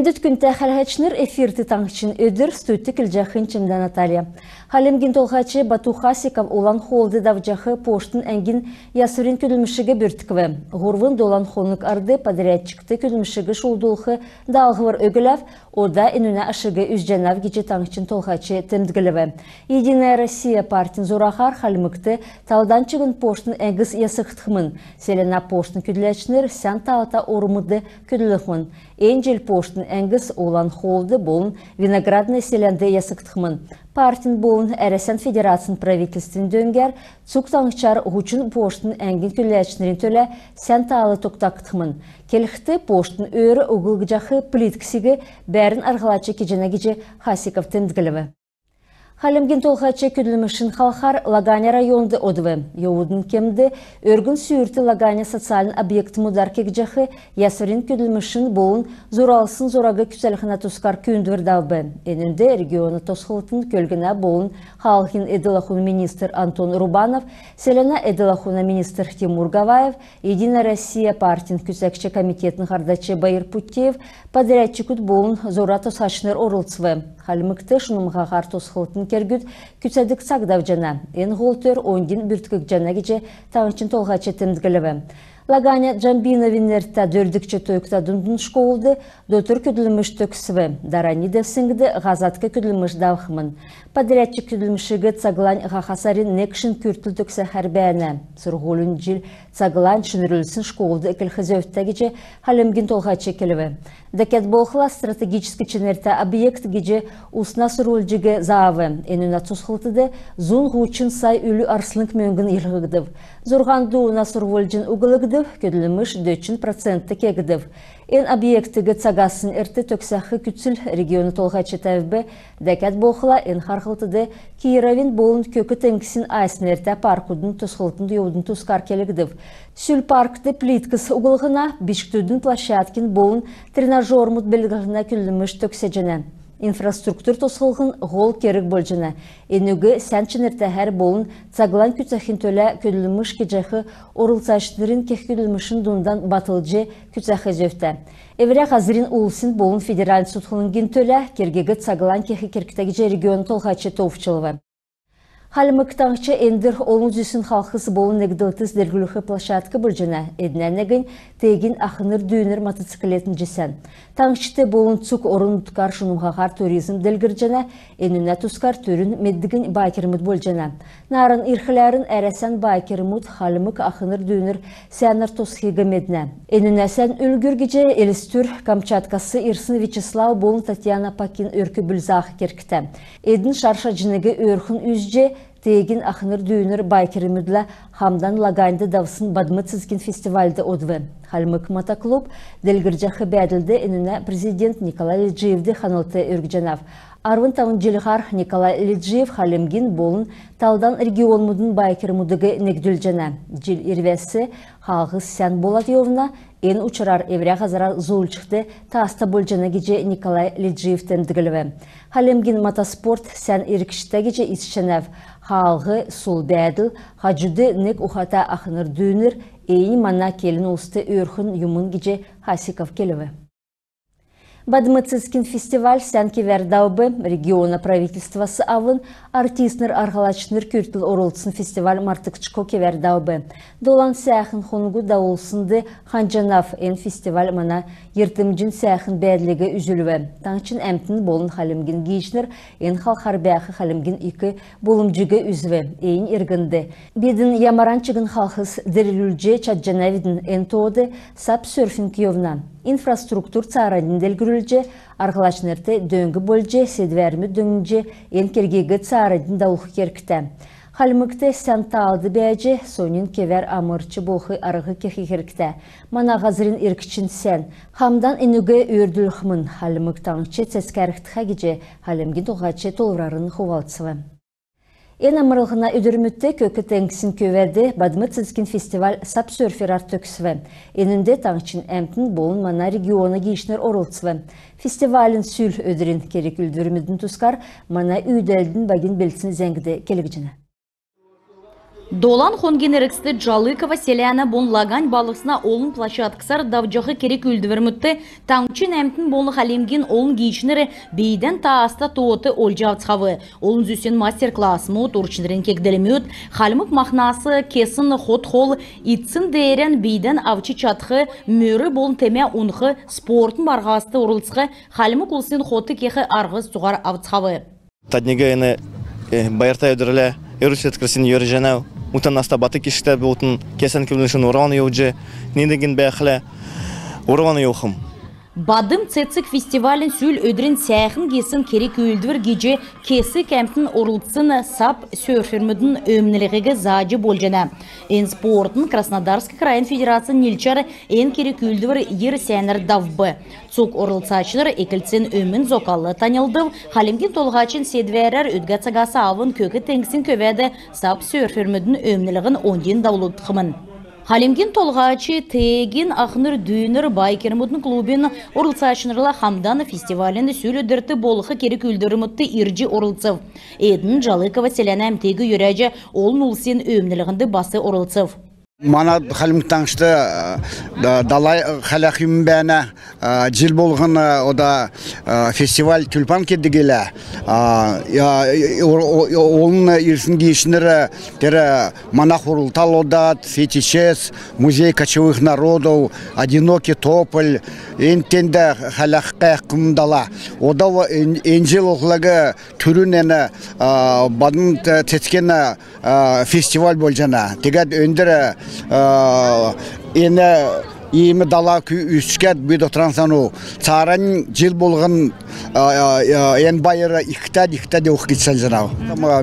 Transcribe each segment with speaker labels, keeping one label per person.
Speaker 1: Ендет күнті қалғачыныр эфирті таңшын өдір стуйтті кілжақын чымда Наталья. Халемгин толғачы Бату Хасиков олан холды давжақы поштын әңгін ясырын күлімішігі бүртікві. Ғурвын долан холнық арды подрядчикті күлімішігі шулдулқы дағывыр өгіләв, ода инуна ашығы үзжанав гече таңшын толғачы тімдгіліві. Единая Россия партин зорахар халмыкты талдан чыгын поштын әңгіз ясықтықмын. Селена поштын күділәчінір сән талата орымыды күділіқмын. Энджел поштын әңгіз олан холды болын виноградный селенде ясықтықмын. Партин болын әресен федерациян правительствен дөңгер, цуктаңчар ғучын поштын әңгін күләчінерін төлі сән талы тоқтақтықмын. Келіқті поштын өрі ұғылғыжақы плиткісігі бәрін арғалачы кежена кеже Хасиков тімдгіліві. Халемгин толғачы күділімішін қалқар Лаганя районды одывы. Еуудын кемді өргін сүйірті Лаганя социалын объект мұдар кекжақы ясырын күділімішін болын зоралсын зорағы күсәліқіна тұскар күйіндірдавбы. Енінде регионы тосқылытын көлгіна болын халқын эділахуны министр Антон Рубанов, селена эділахуна министр Тимур Гаваев, Единая Россия партин күсәкші комитетін қардачы Байыр Путеев, подрядчикут болын зора тосқашыныр орылцвы. Халмыкты шынымға ғар тосқылытын кергүд күтсәдік сагдав жана. Ен ғолтөр оңден бүрткік жана кеже таңшын толғачы тімдгіліві. Лаганя Джамбина винерта дөрдікчі тойықта дүндін школды дотыр күділіміш төксіві. Дарани девсіңгді ғазатқа күділіміш давқымын. Подрядчик күділімішігі цаглань ғақасарин некшін күртіл төксі әрбәні. Сұрғолын жил цаглань шынырылсын школды әкіл геже халемгин толғачы келіві. Дәкет болқыла стратегическі ченерта объект геже усна сұролжігі заавы. Энуна цусқылтыды зун ғучын сай үлі арслынк мөңгін елғығдыв. Зұрғанды уна сұрволжын уғылығдыв, көділіміш 4% кегдів. Ен объектігі цагасын әрті төксақы күтсіл регионы толғачы тәвбі, дәкет болқыла ен харқылтыды Киеравин болын көкі тәңкісін айсын әрті паркудың тұсқылтын еудің тұскар келігдів. Сүл паркты плиткіс уғылғына бішктүдің площадкин болын тренажер мұт белгіліна күліміш төксәжінен. Инфраструктур тосқылғын ғол керік болжына. Енугі сәнчінерті әр болын цаглан күтсәхін төлі көділіміш кежақы орылсашынырын кек көділімішін дұндан батылжы күтсәхі зөфті. Эвря қазырын ұлысын болын федераль сұтқылыңген төлі кергегі цаглан кекі керкітегі регион толғачы тофчылығы. Халмыктаңчы эндір олың зүсін халқысы болын негділтіз дергілігі площадка болжына. Эднәнегін тегін ақыныр дүйінір мотоциклетін жесен. Таңшыты болын цук орын тұткар шынымғағар туризм ділгіржена, енуна тұскар түрін меддігін байкеріміт болжена. Нарын ирхілерін әрәсен байкеріміт халмык ақыныр дүйінір сәнір тосқиғы медіне. Енуна сән үлгіргіже Элистүр Камчаткасы Ирсын Вячеслав болын Татьяна Пакин өркі бүлзағы керкіті. Эдін шарша жінігі өрхін үзже тегін ақыныр дүйінір байкерімідлі Хамдан Лаганды давсын бадмы цизгин фестивальды одвы. Халмык мотоклуб дәлгіржақы бәділді енуна президент Николай Лиджиевді ханылты өргіжанав. Арвын тавын жылғар Николай Лиджиев халемгин болын талдан регион мұдын байкер мұдығы негділ жана. Жил ирвесі халғыз сән болат еуына ен ұчырар евря ғазара зулчықты таста болжана кеже Николай Лиджиевтен дігіліві. Халемгин мотоспорт сән иркішті кеже исшенев. Халғы сул бәділ, хажуды нек ұхата ақыныр дүйінір, eyni mana kelin usta örхін юмын кеже Хасиков келіві. Бадмыцизкин фестиваль сәнки вердаубы региона правительствосы авын артистнер арғалачныр күртіл орылсын фестиваль мартықчыко кевердаубы. Долан сәхін хонугу даулсынды Ханжанав ен фестиваль мана ертімжін сәхін бәділігі үзілуі. Таңчын әмтін болын халімгін гейшнер ен халқар бәқі халімгін икі болымжыға үзуі. Eyni ергінді. Бедін ямаранчығын халқыз дірілілже Чаджанавидін ен тоды сап сөрфін киевна. Инфраструктур царадын делгірілже, арғылашнырты дөңгі болже, седвермі дөңінже, енкергегі царадын дауқы керкті. Халмыкты сәнта алды бәжі, сонын кевер амырчы болқы арғы кехи керкті. Мана ғазырын иркчин сән. Хамдан енуге өрділхмін, халмыктаңчы цәскәріқтіға кеже, халемген тоғачы толырарын хувалцывы. Ен амырылғына өдірмітті көкі тәңкісін көверді Бадмыцизкин фестиваль сап-сөрфер артөксіві. Енінде таңчын әмтін болын мана регионы гейшнер орылцывы. Фестивалін сүл өдірін керек үлдірмідің тұскар мана үйдәлдің багин белсін зәңгіде келігіжіні.
Speaker 2: Долан Хонгенерексті Жалыкова селяна бон лагань балықсына олын площадкасар давжағы керек үлдівермітті таңчын әмтін болы халемген олын гейшінері бейден тааста тоғыты олжавцхавы. Олын зүсен мастер-класс мұт, ұрчынырын кекделемет, халмық махнасы, кесін ход-хол, итсін дейрен бейден авчы чатқы, мөрі болын теме ұнқы, спортын барғасты ұрылсқы, халмық ұлсын хоты кеқі арғыз суғар авцхавы.
Speaker 3: Таднега ені байырта өдірілі, өрісет красин йөрі жәнәу. Мутан астабаты кешті бұлтын кесен көліншін ұраны еуджі, нендеген бәқілі ұраны еуқым.
Speaker 2: Бадым цецик фестивалін сül өдрін сәйхін кесін керек өлдівір геже кесі кәмтін ұрылтсын сап сөрфермідің өмнілігі зажы болжана. Ен спортын Краснодарский крайын федерация нелчары ен керек өлдівір ер сәнір давбы. Цук ұрылтсачылар екілцін өмін зокалы танылдыв, халемген толғачын седверер өдгацагасы авын көкі тәңсін көвәді сап сөрфермідің өмнілігін онден даулыдықымын. Халемген толғачы тегін ақныр дүйінір байкермудын клубын орылсашынырла Хамданы фестивалінде сөйледірті болықы керек үлдірімітті ирджи орылцыв. Эдін Жалыкова селяна әмтегі юрәжі олын ұлсен өмнілігінді басы орылцыв.
Speaker 4: Мана халимтаңшты далай халахим бәна жил болған ода фестиваль тюльпан кедігелі. Оның ирсін дейшінері тері монах урултал одат, фетичес, музей кочевых народов, одинокий тополь, энтенді халаққа құмдала. Ода энжел оғылығы түрін әні бадын теткен фестиваль бол жана. Тегад өндірі ені емі дала үскәт бүйді трансану царан жыл болған ен байыры иқтад еуқ кетсел жанау.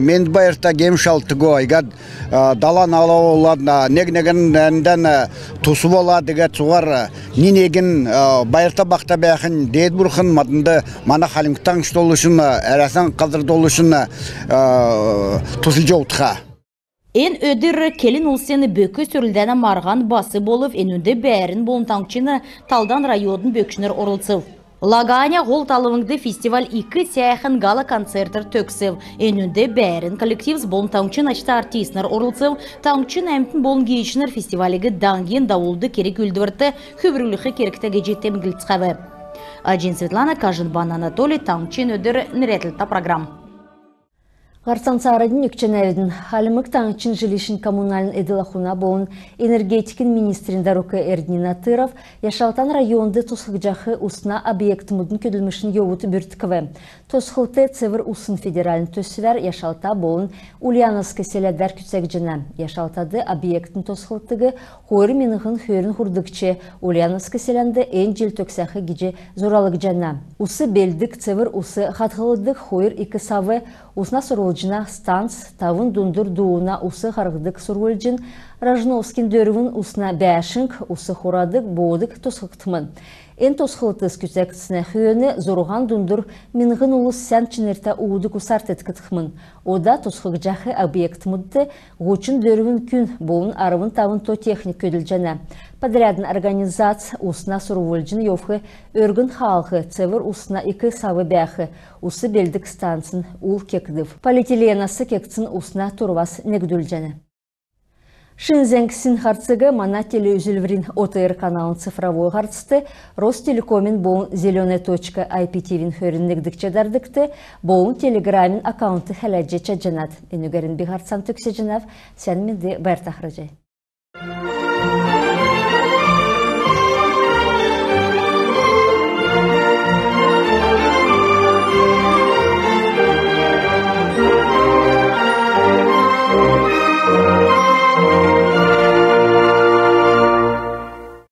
Speaker 4: Мен байырта гемшалты гой, дала нала оладна, нег-негін тусу болады гәд суғар, ненеген байырта бақта бәқін дейд бұрқын мадынды мана халимқтан штолышын, әрәсен қадырды олышын тусыл жоғытқа.
Speaker 2: Ен өдір келін ұлсені бөкі сүрілдәні марған басы болып, ен өнді бәрін болын таңчыны талдан райодын бөкшінер орылсыв. Лаганя ғол талывыңды фестиваль 2 сәйхін гала концертер төксів. Ен өнді бәрін коллективз болын таңчын ашты артистнер орылсыв. Таңчын әмтін болын гейшінер фестивалігі даңген дауылды керек үлдірді хүбіріліғі керіктігі жеттем гілтсқавы. Аджин Светлана, Кажынбан Анатолий, таңчын өдір нірәтілті программ.
Speaker 1: Гарсан сарадын үкченәвдің халымық таңчын жилишін коммунальный эділахуна болын энергетикин министрин Дарука Эрднин Атыров Яшалтан районды тосхылжақы усна объект мұдын көділмішін еуыты бүртіківі. Тосхылты цевір усын федералін төсілер Яшалта болын Ульяновскі селяддар күтсәк жына. Яшалтады объекттің тосхылтығы қойры меніғын хөрін хұрдықчы Ульяновскі селянды ән жел төксәқі геже зоралық жана. Усы белдік цевір усы қатқылыдық қойр икі савы усна сұрылжына станц, тавын дундыр дуына усы қарғыдық сұрылжын, Ражновскин дөрвін усна бәшінг, усы хорадық боудық тосқықтымын. Эн тосқылтыз күтәкісіне хүйені зоруған дундыр минғын ұлыс сән чынерта уудық усарт еткітқымын. Ода тосқық жақы объект мұдды ғучын дөрвін күн болын арывын тавын то техник көділ жана. Подрядын организация усна сұрылжын евхы өргін халқы цевір усна икі савы бәхі усы белдік станцын ул кекдів. Полиэтиленасы кекцін усна турвас негдүл жана. Шинзенгсин харцыгы мана телеүзілврин ОТР каналын цифровой харцты Ростелекомин боун зеленая точка IPTVин хөріннігдік чадардыкты боун телеграмин аккаунты хәләджі чаджанат. Энугерін би харцан түксе жанав, сән менде бәртахрыжай.